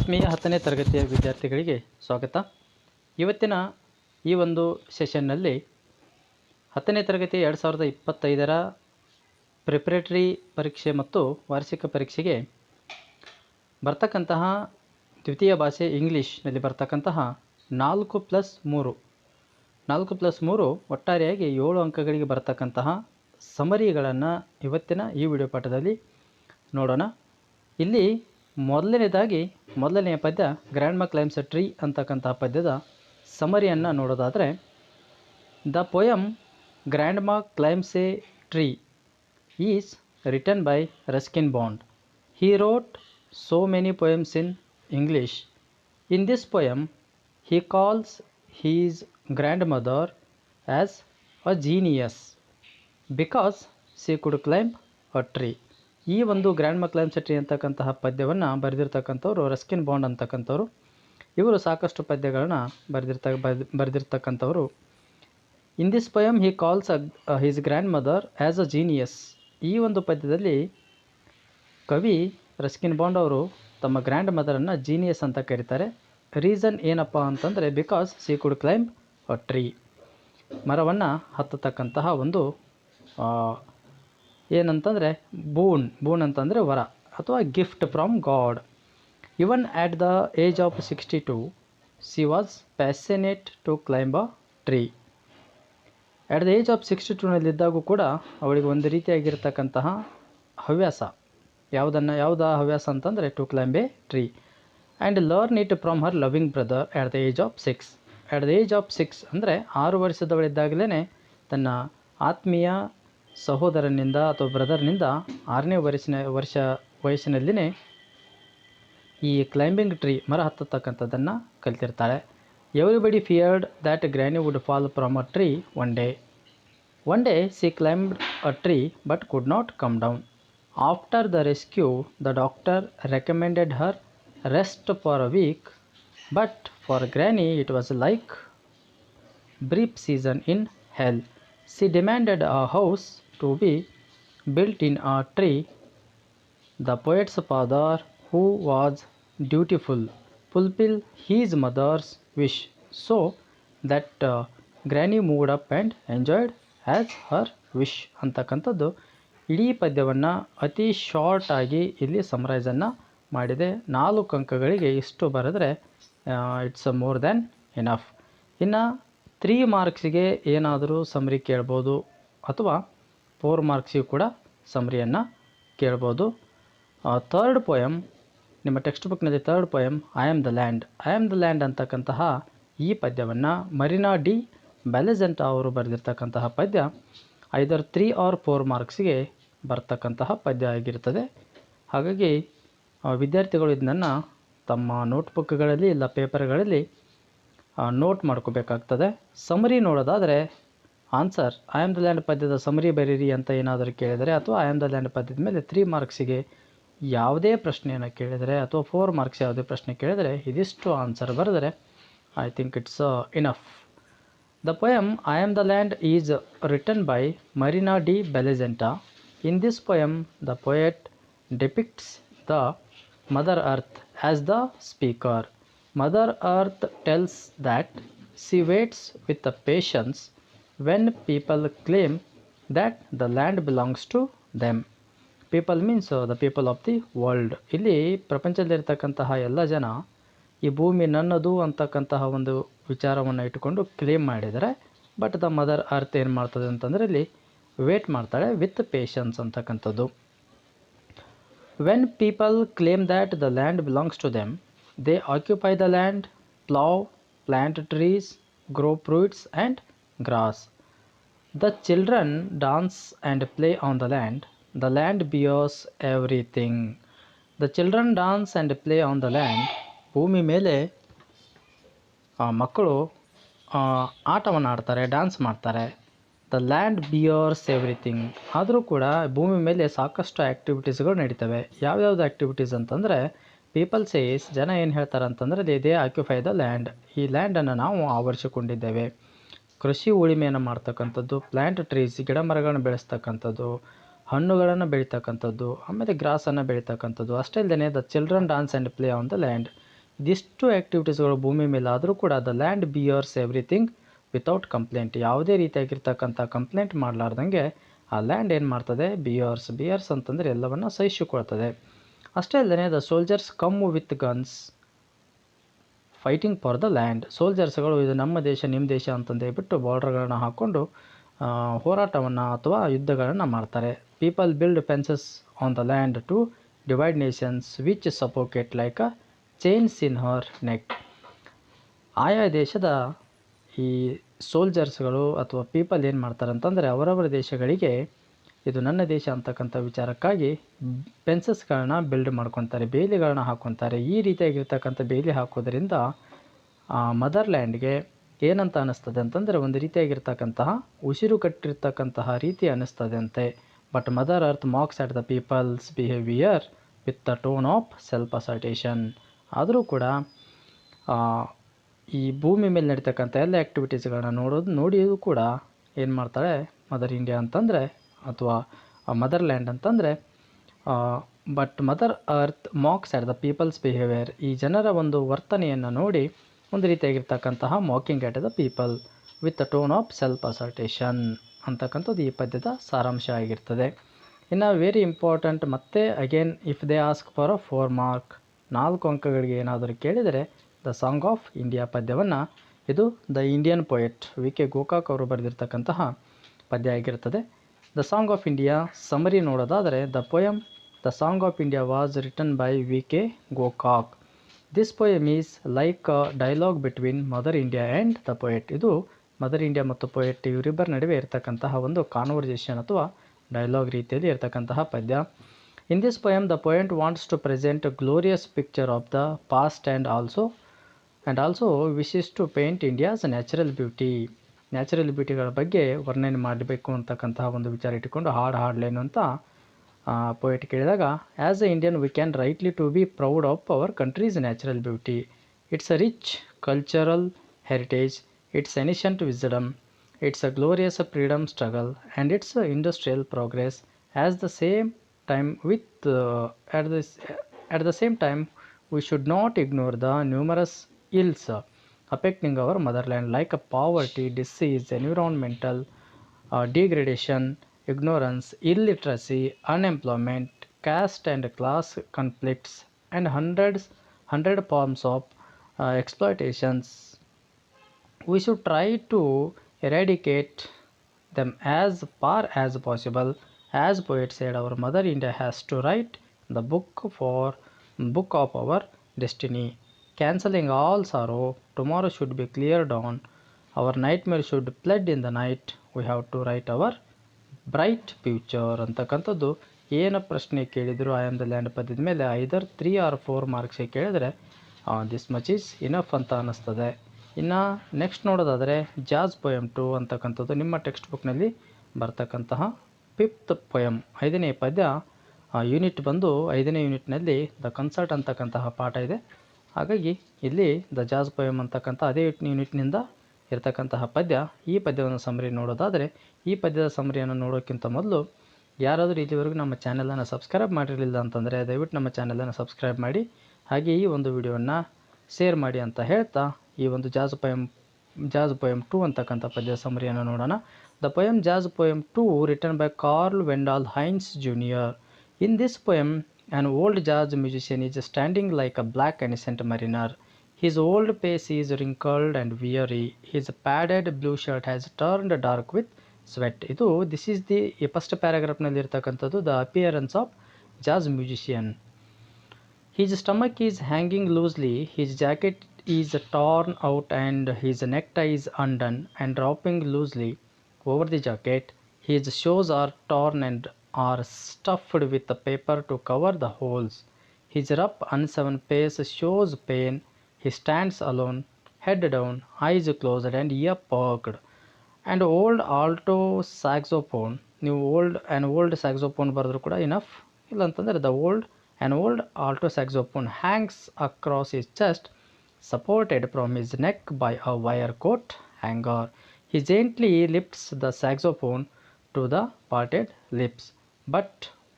ಆತ್ಮೀಯ 10ನೇ ತರಗತಿಯ ವಿದ್ಯಾರ್ಥಿಗಳಿಗೆ ಸ್ವಾಗತ. ಇವತ್ತಿನ ಈ ಒಂದು ಸೆಷನ್ನಲ್ಲಿ 10ನೇ ತರಗತಿ 2025ರ ಪ್ರಿಪ್ರೇಟರಿ ಪರೀಕ್ಷೆ ಮತ್ತು ವಾರ್ಷಿಕ ಪರೀಕ್ಷೆಗೆ ಬರ್ತಕ್ಕಂತಹ ದ್ವಿತೀಯ ಭಾಷೆ ಇಂಗ್ಲೀಷ್ನಲ್ಲಿ ಬರ್ತಕ್ಕಂತಹ 4+3 ಒಟ್ಟಾರೆಯಾಗಿ 7 ಅಂಕಗಳಿಗೆ ಬರ್ತಕ್ಕಂತಹ ಸಮರಿಗಳನ್ನು ಇವತ್ತಿನ ಈ ವಿಡಿಯೋ ಪಾಠದಲ್ಲಿ ನೋಡೋಣ. ಇಲ್ಲಿ ಮೊದಲನೆಯ ಪದ್ಯ ಗ್ರ್ಯಾಂಡ್ ಮಾ ಕ್ಲೈಮ್ಸ್ ಎ ಟ್ರೀ ಅಂತಕ್ಕಂತಹ ಪದ್ಯದ ಸಮರಿಯನ್ನು ನೋಡೋದಾದರೆ, ದ ಪೊಯಮ್ ಗ್ರ್ಯಾಂಡ್ ಮಾ climbs a tree is written by Ruskin bond. He wrote so many poems in English. In this poem, he calls his grandmother as a genius because she could climb a tree. ಈ ಒಂದು grand ಮಾ climbs a tree ಅಂತಕ್ಕಂತಹ ಪದ್ಯವನ್ನು ಬರೆದಿರ್ತಕ್ಕಂಥವ್ರು Ruskin bond ಅಂತಕ್ಕಂಥವ್ರು. ಇವರು ಸಾಕಷ್ಟು ಪದ್ಯಗಳನ್ನ ಬರೆದಿರ್ತಕ್ಕಂಥವ್ರು. In this poem he calls his grandmother as a genius. ಈ ಒಂದು ಪದ್ಯದಲ್ಲಿ ಕವಿ ರಸ್ಕಿನ್ ಬಾಂಡ್ ಅವರು ತಮ್ಮ ಗ್ರ್ಯಾಂಡ್ ಮದರನ್ನು ಜೀನಿಯಸ್ ಅಂತ ಕರೀತಾರೆ. ರೀಸನ್ ಏನಪ್ಪ ಅಂತಂದರೆ, because she could climb a tree, ಮರವನ್ನು ಹತ್ತತಕ್ಕಂತಹ ಒಂದು ಏನಂತಂದರೆ ಬೂನ್ ಅಂತಂದರೆ ವರ ಅಥವಾ gift from God. Even at the age of 62 she was passionate to climb a tree. At the age of 62ನಲ್ಲಿದ್ದಾಗೂ ಕೂಡ ಅವಳಿಗೆ ಒಂದು ರೀತಿಯಾಗಿರ್ತಕ್ಕಂತಹ ಹವ್ಯಾಸ. ಯಾವುದ ಹವ್ಯಾಸ ಅಂತಂದರೆ to climb a tree and learn it from her loving brother at the age of 6. At the age of 6 ಅಂದರೆ 6 ವರ್ಷದವಳಿದ್ದಾಗಲೇ ತನ್ನ ಆತ್ಮೀಯ ಸಹೋದರನಿಂದ ಅಥವಾ ಬ್ರದರ್ನಿಂದ 6ನೇ ವಯಸ್ಸಿನಲ್ಲಿನೇ ಈ ಕ್ಲೈಂಬಿಂಗ್ ಟ್ರೀ ಮರ ಹತ್ತತಕ್ಕಂಥದ್ದನ್ನು ಕಲಿತಿರ್ತಾಳೆ. Everybody feared that granny would fall from a tree one day she climbed a tree but could not come down. After the rescue the doctor recommended her rest for a week, but for granny it was like brief season in hell. She demanded a house to be built in a tree. The poet's father, who was dutiful, fulfilled his mother's wish so that Granny moved up and enjoyed as her wish ಅಂತಕ್ಕಂಥದ್ದು ಇಡೀ ಪದ್ಯವನ್ನು ಅತಿ short ಆಗಿ ಇಲ್ಲಿ ಸಮರೈಸನ್ನು ಮಾಡಿದೆ. 4 ಅಂಕಗಳಿಗೆ ಇಷ್ಟು ಬರೆದರೆ it's more than enough. ಇನ್ನು 3 ಮಾರ್ಕ್ಸಿಗೆ ಏನಾದರೂ ಸಮರಿ ಕೇಳ್ಬೋದು ಅಥವಾ 4 ಮಾರ್ಕ್ಸಿಗೂ ಕೂಡ ಸಮರಿಯನ್ನು ಕೇಳ್ಬೋದು. ಥರ್ಡ್ ಪೊಯಮ್, ನಿಮ್ಮ ಟೆಕ್ಸ್ಟ್ ಬುಕ್ನಲ್ಲಿ third poem I am the land ಅಂತಕ್ಕಂತಹ ಈ ಪದ್ಯವನ್ನು ಮರಿನಾ ಡಿ ಬೆಲೆಜೆಂಟಾ ಅವರು ಬರೆದಿರ್ತಕ್ಕಂತಹ ಪದ್ಯ ಐದರ್ 3 ಆರ್ 4 ಮಾರ್ಕ್ಸಿಗೆ ಬರ್ತಕ್ಕಂತಹ ಪದ್ಯ ಆಗಿರ್ತದೆ. ಹಾಗಾಗಿ ವಿದ್ಯಾರ್ಥಿಗಳು ಇದನ್ನು ತಮ್ಮ ನೋಟ್ಬುಕ್ಗಳಲ್ಲಿ ಇಲ್ಲ ಪೇಪರ್ಗಳಲ್ಲಿ ನೋಟ್ ಮಾಡ್ಕೋಬೇಕಾಗ್ತದೆ. ಸಮರಿ ನೋಡೋದಾದರೆ answer I am the land ಪದ್ಯದ ಸಮರಿ ಬರೀರಿ ಅಂತ ಏನಾದರೂ ಕೇಳಿದರೆ, ಅಥವಾ ಐ ಆಮ್ ದ ಲ್ಯಾಂಡ್ ಪದ್ಯದ ಮೇಲೆ 3 ಮಾರ್ಕ್ಸಿಗೆ ಯಾವುದೇ ಪ್ರಶ್ನೆಯನ್ನು ಕೇಳಿದರೆ ಅಥವಾ 4 ಮಾರ್ಕ್ಸ್ ಯಾವುದೇ ಪ್ರಶ್ನೆ ಕೇಳಿದರೆ ಇದಿಷ್ಟು ಆನ್ಸರ್ ಬರೆದರೆ I think it's enough. The poem I am the land is written by Marina de Bellagente. In this poem the poet depicts the mother earth as the speaker. Mother Earth tells that she waits with the patience when people claim that the land belongs to them. People means the people of the world. ಇಲ್ಲಿ ಪ್ರಪಂಚದಲ್ಲಿರ್ತಕ್ಕಂತಹ ಎಲ್ಲ ಜನ ಈ ಭೂಮಿ ನನ್ನದು ಅಂತಕ್ಕಂತಹ ಒಂದು ವಿಚಾರವನ್ನು ಇಟ್ಟುಕೊಂಡು ಕ್ಲೇಮ್ ಮಾಡಿದರೆ, ಬಟ್ ದ ಮದರ್ ಅರ್ತ್ ಏನು ಮಾಡ್ತದೆ ಅಂತಂದರೆ ಇಲ್ಲಿ ವೇಟ್ ಮಾಡ್ತಾಳೆ ವಿತ್ ಪೇಷನ್ಸ್ ಅಂತಕ್ಕಂಥದ್ದು. When people claim that the land belongs to them, they occupy the land, plow, plant trees, grow fruits and grass. The children dance and play on the land bears everything. The children dance and play on the land. ಭೂಮಿ ಮೇಲೆ ಮಕ್ಕಳು ಆಟವನ್ನು ಆಡ್ತಾರೆ, dance ಮಾಡ್ತಾರೆ. The land bears everything. ಆದರೂ ಕೂಡ ಭೂಮಿ ಮೇಲೆ ಸಾಕಷ್ಟು ಆ್ಯಕ್ಟಿವಿಟೀಸ್ಗಳು ನಡೀತವೆ. ಯಾವ್ಯಾವ್ದು ಆ್ಯಕ್ಟಿವಿಟೀಸ್ ಅಂತಂದರೆ, ಪೀಪಲ್ ಸೇಸ್, ಜನ ಏನು ಹೇಳ್ತಾರೆ ಅಂತಂದರೆ ದೇ ಆಕ್ಯುಪೈ ದ ಲ್ಯಾಂಡ್, ಈ ಲ್ಯಾಂಡನ್ನು ನಾವು ಆವರಿಸಿಕೊಂಡಿದ್ದೇವೆ. ಕೃಷಿ ಉಳಿಮೆಯನ್ನು ಮಾಡ್ತಕ್ಕಂಥದ್ದು, ಪ್ಲ್ಯಾಂಟ್ ಟ್ರೀಸ್, ಗಿಡ ಮರಗಳನ್ನು ಬೆಳೆಸ್ತಕ್ಕಂಥದ್ದು, ಹಣ್ಣುಗಳನ್ನು ಬೆಳೀತಕ್ಕಂಥದ್ದು, ಆಮೇಲೆ ಗ್ರಾಸನ್ನು ಬೆಳೀತಕ್ಕಂಥದ್ದು. ಅಷ್ಟೇ ಅಲ್ಲದೆ the children dance and play on the land, ಇದಿಷ್ಟು ಆ್ಯಕ್ಟಿವಿಟೀಸ್ಗಳು ಭೂಮಿ ಮೇಲೆ ಆದರೂ ಕೂಡ the land bears everything without complaint, ಯಾವುದೇ ರೀತಿಯಾಗಿರ್ತಕ್ಕಂಥ ಕಂಪ್ಲೇಂಟ್ ಮಾಡಲಾರ್ದಂಗೆ ಆ ಲ್ಯಾಂಡ್ ಏನು ಮಾಡ್ತದೆ, ಬಿಯರ್ಸ್ ಅಂತಂದರೆ ಎಲ್ಲವನ್ನು ಸಹಿಸಿಕೊಳ್ತದೆ. ಅಷ್ಟೇ ಅಲ್ಲದೆ the soldiers come with guns fighting for the land, ಸೋಲ್ಜರ್ಸ್ಗಳು ಇದು ನಮ್ಮ ದೇಶ ನಿಮ್ಮ ದೇಶ ಅಂತಂದೇಳ್ಬಿಟ್ಟು ಬಾರ್ಡರ್ಗಳನ್ನು ಹಾಕ್ಕೊಂಡು ಹೋರಾಟವನ್ನು ಅಥವಾ ಯುದ್ಧಗಳನ್ನು ಮಾಡ್ತಾರೆ. People build fences on the land to divide nations which suffocate like a chains in her neck. ಆಯಾ ದೇಶದ ಈ ಸೋಲ್ಜರ್ಸ್ಗಳು ಅಥವಾ ಪೀಪಲ್ ಏನು ಮಾಡ್ತಾರೆ ಅಂತಂದರೆ ಅವರವರ ದೇಶಗಳಿಗೆ ಇದು ನನ್ನ ದೇಶ ಅಂತಕ್ಕಂಥ ವಿಚಾರಕ್ಕಾಗಿ ಫೆನ್ಸಸ್ಗಳನ್ನ ಬಿಲ್ಡ್ ಮಾಡ್ಕೊತಾರೆ, ಬೇಲಿಗಳನ್ನ ಹಾಕ್ಕೊತಾರೆ. ಈ ರೀತಿಯಾಗಿರ್ತಕ್ಕಂಥ ಬೇಲಿ ಹಾಕೋದ್ರಿಂದ ಮದರ್ಲ್ಯಾಂಡ್ಗೆ ಏನಂತ ಅನ್ನಿಸ್ತದೆ ಅಂತಂದರೆ ಒಂದು ರೀತಿಯಾಗಿರ್ತಕ್ಕಂತಹ ಉಸಿರು ಕಟ್ಟಿರ್ತಕ್ಕಂತಹ ರೀತಿ ಅನ್ನಿಸ್ತದೆ ಅಂತೆ. But mother earth mocks at the people's behaviour with the tone of self assertion. ಆದರೂ ಕೂಡ ಈ ಭೂಮಿ ಮೇಲೆ ನಡೀತಕ್ಕಂಥ ಎಲ್ಲ ಆ್ಯಕ್ಟಿವಿಟೀಸ್ಗಳನ್ನ ನೋಡಿಯೂ ಕೂಡ ಏನು ಮಾಡ್ತಾಳೆ ಮದರ್ ಇಂಡಿಯಾ ಅಂತಂದರೆ ಅಥವಾ ಮದರ್ಲ್ಯಾಂಡ್ ಅಂತಂದರೆ, but mother earth mocks at the people's behaviour, ಈ ಜನರ ಒಂದು ವರ್ತನೆಯನ್ನು ನೋಡಿ ಒಂದು ರೀತಿಯಾಗಿರ್ತಕ್ಕಂತಹ mocking at the people with the tone of self assertion ಅಂತಕ್ಕಂಥದ್ದು ಈ ಪದ್ಯದ ಸಾರಾಂಶ ಆಗಿರ್ತದೆ. ಇನ್ನು ವೆರಿ ಇಂಪಾರ್ಟೆಂಟ್, ಮತ್ತೆ again if they ask for a 4 mark, 4 ಅಂಕಗಳಿಗೆ ಏನಾದರೂ ಕೇಳಿದರೆ ದ ಸಾಂಗ್ ಆಫ್ ಇಂಡಿಯಾ ಪದ್ಯವನ್ನು, ಇದು the Indian poet V K Gokak ಅವರು ಬರೆದಿರ್ತಕ್ಕಂತಹ ಪದ್ಯ ಆಗಿರ್ತದೆ. The song of India summary ನೋಡೋದಾದರೆ the song of India was written by V K Gokak. This poem is like a dialogue between mother India and the poet. ಇದು mother India ಮತ್ತು poet ಇವರಿಬ್ಬರ ನಡುವೆ ಇರತಕ್ಕಂತಹ ಒಂದು ಕಾನ್ವರ್ಜೇಷನ್ ಅಥವಾ ಡೈಲಾಗ್ ರೀತಿಯಲ್ಲಿ ಇರತಕ್ಕಂತಹ ಪದ್ಯ. In this poem the poet wants to present glorious picture of the past and also wishes to paint India's natural ಬ್ಯೂಟಿಗಳ ಬಗ್ಗೆ ವರ್ಣನೆ ಮಾಡಬೇಕು ಅಂತಕ್ಕಂತಹ ಒಂದು ವಿಚಾರ ಇಟ್ಟುಕೊಂಡು ಹಾಡಲೇನು ಅಂತ ಪೊಯೆಟ್ ಕೇಳಿದಾಗ, as a Indian we can rightly to be proud of our country's natural beauty. It's a rich cultural heritage, it's ancient wisdom, it's a glorious freedom struggle and it's industrial progress. At the same time, we should not ignore the numerous ills affecting our motherland like poverty, disease, environmental degradation, ignorance, illiteracy, unemployment, caste and class conflicts, and hundred forms of exploitations. We should try to eradicate them as far as possible. As poet said, our mother India has to write the book of our destiny. Cancelling all sorrow, tomorrow should be clear dawn. Our nightmare should flood in the night. We have to write our bright future ಅಂತಕ್ಕಂಥದ್ದು. ಏನು ಪ್ರಶ್ನೆ ಕೇಳಿದ್ರು I am the land ಪದ್ಯದ ಮೇಲೆ ಐದರ್ 3 or 4 ಮಾರ್ಕ್ಸಿಗೆ ಕೇಳಿದರೆ this much is enough ಅಂತ ಅನ್ನಿಸ್ತದೆ. ಇನ್ನು ನೆಕ್ಸ್ಟ್ ನೋಡೋದಾದರೆ ಜಾಜ್ ಪೊಯಮ್ 2 ಅಂತಕ್ಕಂಥದ್ದು ನಿಮ್ಮ ಟೆಕ್ಸ್ಟ್ ಬುಕ್ನಲ್ಲಿ ಬರ್ತಕ್ಕಂತಹ 5th ಪೊಯಮ್, 5ನೇ ಪದ್ಯ. ಯೂನಿಟ್ ಬಂದು 5ನೇ ಯೂನಿಟ್ನಲ್ಲಿ ದ ಕನ್ಸರ್ಟ್ ಅಂತಕ್ಕಂತಹ ಪಾಠ ಇದೆ. ಹಾಗಾಗಿ ಇಲ್ಲಿ ದ ಜಾಜ್ ಪೊಯಮ್ ಅಂತಕ್ಕಂಥ ಅದೇ ಯೂನಿಟ್ನಿಂದ ಇರತಕ್ಕಂತಹ ಪದ್ಯ. ಈ ಪದ್ಯವನ್ನು ಸಮರಿ ನೋಡೋದಾದರೆ, ಈ ಪದ್ಯದ ಸಮರಿಯನ್ನು ನೋಡೋಕ್ಕಿಂತ ಮೊದಲು ಯಾರಾದರೂ ಇಲ್ಲಿವರೆಗೂ ನಮ್ಮ ಚಾನಲನ್ನು ಸಬ್ಸ್ಕ್ರೈಬ್ ಮಾಡಿರಲಿಲ್ಲ ಅಂತಂದರೆ ದಯವಿಟ್ಟು ನಮ್ಮ ಚಾನಲನ್ನು ಸಬ್ಸ್ಕ್ರೈಬ್ ಮಾಡಿ, ಹಾಗೆ ಈ ಒಂದು ವಿಡಿಯೋವನ್ನು ಶೇರ್ ಮಾಡಿ ಅಂತ ಹೇಳ್ತಾ ಈ ಒಂದು ಜಾಜ್ ಪೊಯಮ್ 2 ಅಂತಕ್ಕಂಥ ಪದ್ಯದ ಸಮರಿಯನ್ನು ನೋಡೋಣ. The poem jazz poem 2 written by Carl Wendell Hines junior. In this poem an old jazz musician is standing like a black innocent mariner. His old face is wrinkled and weary. His padded blue shirt has turned dark with sweat. This is the first paragraph ನಲ್ಲಿ ಇರತಕ್ಕಂಥದ್ದು the appearance of jazz musician. His stomach is hanging loosely, his jacket is torn out and his necktie is undone and dropping loosely over the jacket. His shoes are torn and are stuffed with the paper to cover the holes. His rough, unsewn face shows pain. He stands alone, head down, eyes closed and ear perked. An old alto saxophone, an old saxophone ಬರೆದ್ರು ಕೂಡ enough. ಇಲ್ಲ ಅಂತಂದರೆ an old alto saxophone hangs across his chest, supported from his neck by a wire coat hanger. He gently lifts the saxophone to the parted lips. But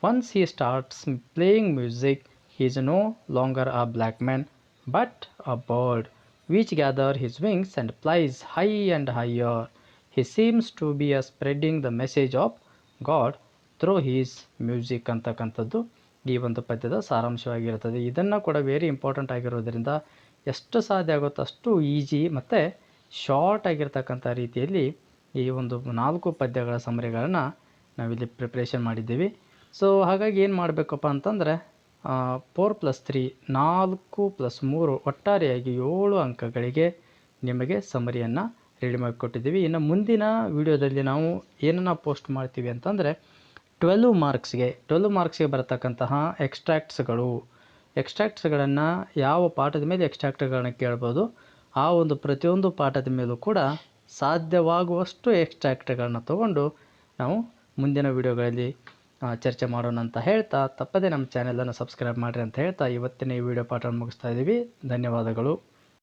once he starts playing music, he is no longer a black man, but a bird which gather his wings and flies high and higher. He seems to be spreading the message of God through his music ಅಂತಕ್ಕಂಥದ್ದು ಈ ಒಂದು ಪದ್ಯದ ಸಾರಾಂಶವಾಗಿರುತ್ತದೆ. ಇದನ್ನು ಕೂಡ very important ಆಗಿರೋದ್ರಿಂದ ಎಷ್ಟು ಸಾಧ್ಯ ಆಗುತ್ತೋ ಅಷ್ಟು ಈಜಿ ಮತ್ತು ಶಾರ್ಟ್ ಆಗಿರ್ತಕ್ಕಂಥ ರೀತಿಯಲ್ಲಿ ಈ ಒಂದು 4 ಪದ್ಯಗಳ ಸಮರಿಗಳನ್ನು ನಾವಿಲ್ಲಿ ಪ್ರಿಪ್ರೇಷನ್ ಮಾಡಿದ್ದೀವಿ. ಸೊ ಹಾಗಾಗಿ ಏನು ಮಾಡಬೇಕಪ್ಪ ಅಂತಂದರೆ 4+3 4 + 3 ಒಟ್ಟಾರೆಯಾಗಿ 7 ಅಂಕಗಳಿಗೆ ನಿಮಗೆ ಸಮರಿಯನ್ನು ರೆಡಿ ಮಾಡಿಕೊಟ್ಟಿದ್ದೀವಿ. ಇನ್ನು ಮುಂದಿನ ವಿಡಿಯೋದಲ್ಲಿ ನಾವು ಏನನ್ನು ಪೋಸ್ಟ್ ಮಾಡ್ತೀವಿ ಅಂತಂದರೆ 12 ಮಾರ್ಕ್ಸ್ಗೆ ಬರತಕ್ಕಂತಹ ಎಕ್ಸ್ಟ್ರಾಕ್ಟ್ಸ್ಗಳನ್ನು ಯಾವ ಪಾಠದ ಮೇಲೆ ಎಕ್ಸ್ಟ್ರಾಕ್ಟ್ಗಳನ್ನು ಕೇಳ್ಬೋದು, ಆ ಒಂದು ಪ್ರತಿಯೊಂದು ಪಾಠದ ಮೇಲೂ ಕೂಡ ಸಾಧ್ಯವಾಗುವಷ್ಟು ಎಕ್ಸ್ಟ್ರಾಕ್ಟ್ಗಳನ್ನು ತಗೊಂಡು ನಾವು ಮುಂದಿನ ವಿಡಿಯೋಗಳಲ್ಲಿ ಚರ್ಚೆ ಮಾಡೋಣ ಅಂತ ಹೇಳ್ತಾ, ತಪ್ಪದೇ ನಮ್ಮ ಚಾನೆಲನ್ನು ಸಬ್ಸ್ಕ್ರೈಬ್ ಮಾಡಿರಿ ಅಂತ ಹೇಳ್ತಾ ಇವತ್ತಿನ ಈ ವಿಡಿಯೋ ಪಾಠ ಮುಗಿಸ್ತಾ ಇದ್ದೀವಿ. ಧನ್ಯವಾದಗಳು.